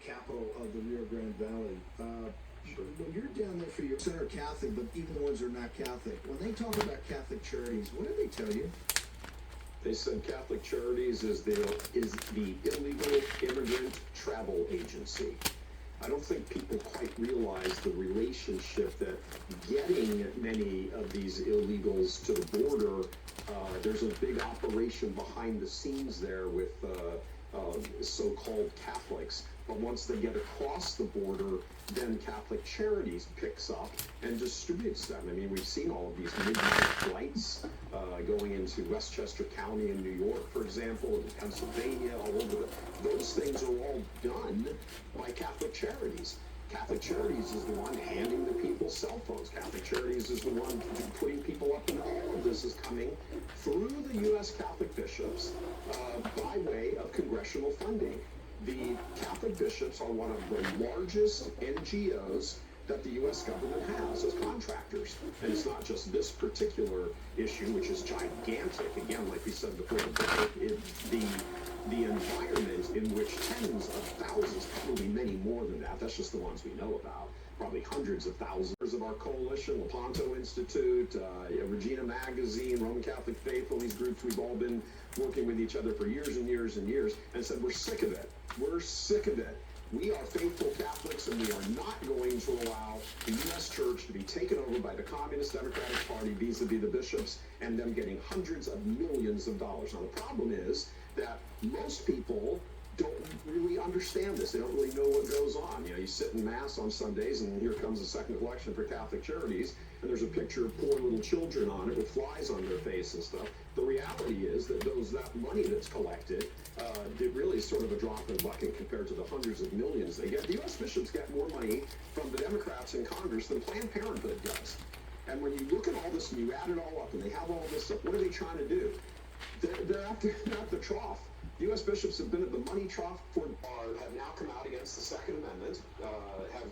capital of the Rio Grande Valley. When you're down there for your center Catholic, but even the ones that are not Catholic, when they talk about Catholic Charities, what do they tell you? They said Catholic Charities is the illegal immigrant travel agency. I don't think people quite realize the relationship that getting many of these illegals to the border, there's a big operation behind the scenes there with so-called Catholics. But once they get across the border, then Catholic Charities picks up and distributes them. I mean, we've seen all of these midnight flights going into Westchester County in New York, for example, and Pennsylvania, all over. Those things are all done by Catholic Charities. Catholic Charities is the one handing the people cell phones. Catholic Charities is the one putting people up, and all of this is coming through the U.S. Catholic bishops by way of congressional funding. The Catholic bishops are one of the largest NGOs that the U.S. government has as contractors. And it's not just this particular issue, which is gigantic. Again, like we said before, the environment in which tens of thousands, probably many more than that, that's just the ones we know about, probably hundreds of thousands of our coalition, Lepanto Institute, Regina Magazine, Roman Catholic Faithful, these groups, we've all been working with each other for years and years and years, and said, we're sick of it. We're sick of it. We are faithful Catholics, and we are not going to allow the U.S. Church to be taken over by the Communist Democratic Party vis-a-vis the bishops and them getting hundreds of millions of dollars. Now, the problem is that most people don't really understand this. They don't really know what goes on. You know, you sit in Mass on Sundays, and here comes the second collection for Catholic Charities, and there's a picture of poor little children on it with flies on their face and stuff. The reality is that that money that's collected, it really is sort of a drop in the bucket compared to the hundreds of millions they get. The U.S. bishops get more money from the Democrats in Congress than Planned Parenthood does. And when you look at all this and you add it all up and they have all this stuff, what are they trying to do? They're at the trough. U.S. bishops have been at the money trough have now come out against the Second Amendment, have